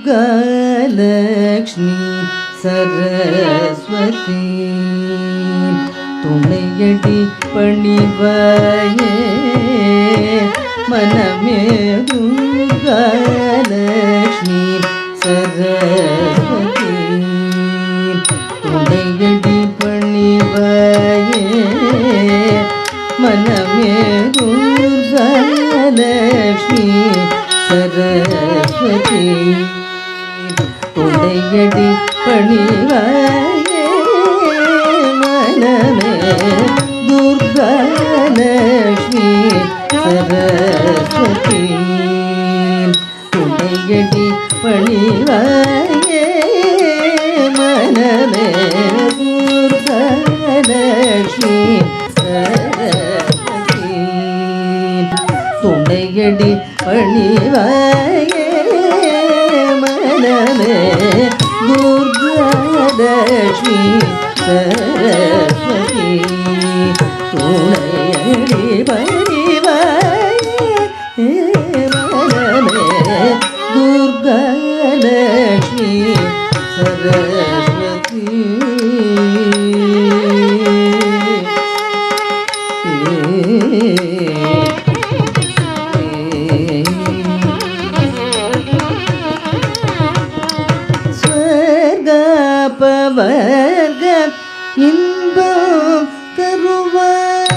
துர்காலக்ஷ்மி சரஸ்வதி துணையடி பணிவாயே மனமே துர்காலக்ஷ்மி சரஸ்வதி துணையடி பணிவாயே மனமே துர்காலக்ஷ்மி சரஸ்வதி துணையடி பணிவாயே மனமே துர்காலக்ஷ்மி சரஸ்வதி துணையடி பணிவாயே மனமே துர்காலக்ஷ்மி சரஸ்வதி துணையடி பணிவாயே மனமே துர்காலக்ஷ்மி சரஸ்வதி துணையடி பணிவாயே மனமே துர்காலக்ஷ்மி சரஸ்வதி ஸ்வர்கபவர்க இன்பம் தருவார்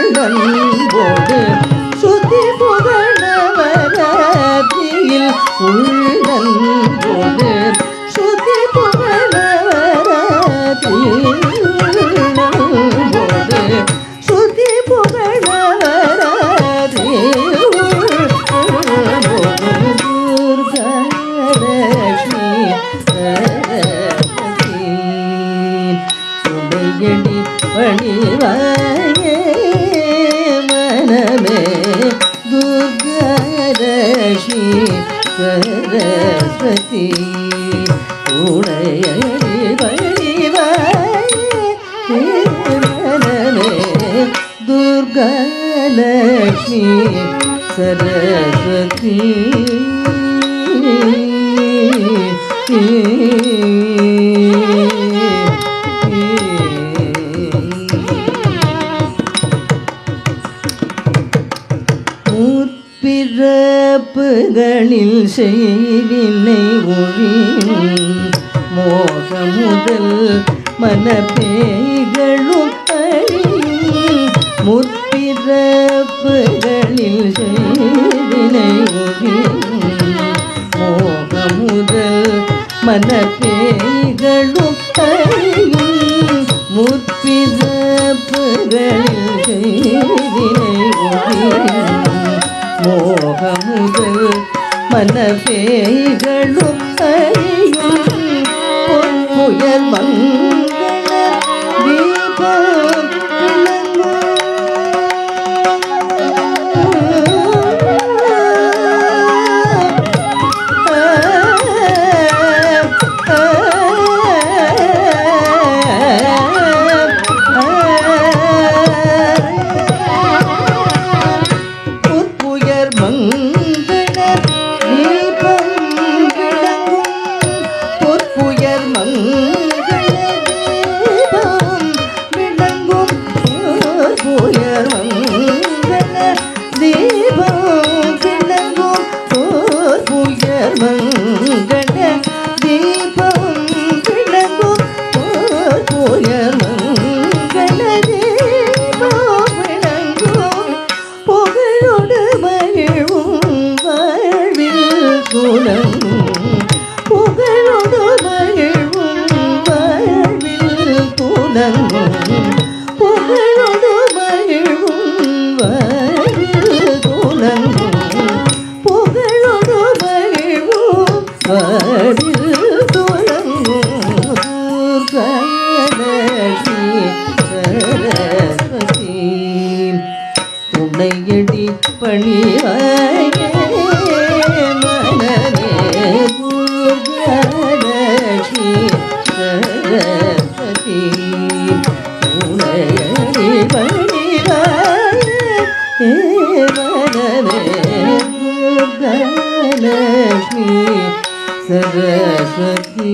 உள்ளன்போடு சுதி புகழவரதியில் உள்ளன்போடு சுதி புகழவரதியில் உள்ளன்போடு சுதி புகழவரதியில் உள்ளன்போடு துர்காலக்ஷ்மி சரஸ்வதி துணையடி பணிவாயே மனமே துர்காலக்ஷ்மி சரஸ்வதி துணையடி பணிவாயே மனமே துர்காலக்ஷ்மி சரஸ்வதி பிறப்புகளில் செய்வினை ஒழியும் மோக முதல் மனப்பேய்களும் அழியும் முற்பிறப்புகளில் செய்வினை ஒழியும் மோக முதல் மனப்பேய்களும் அழியும் முற்பிறப்புகளில் செய்வினை ஒழியும் மோக முதல் மனப்பேய்களும் அழியும் பொன்முயல் மங்கை மங்கள தீபம் விளங்கும் புயர் மங்கள தீபம் விளங்கும் புயர் மங்கள தீபம் விளங்கும் புயர் மங்கள தீபம் விளங்கும் புகழோடு மகிழ்வும் வாழ்வில் குலங்கும் புகழோடு மகிழ்வும் வாழ்வில் குலங்கும் புகழோடு மகிழ்வும் வாழ்வில் குலங்கும் புகழோடு மகிழ்வும் வாழ்வில் குலங்கும் துர்காலட்சுமி சரஸ்வதி துணையடி பணிவாயே மனமே துர்காலட்சுமி சரஸ்வதி துணையடி பணிவாயே மனமே துர்காலட்சுமி சரஸ்வதி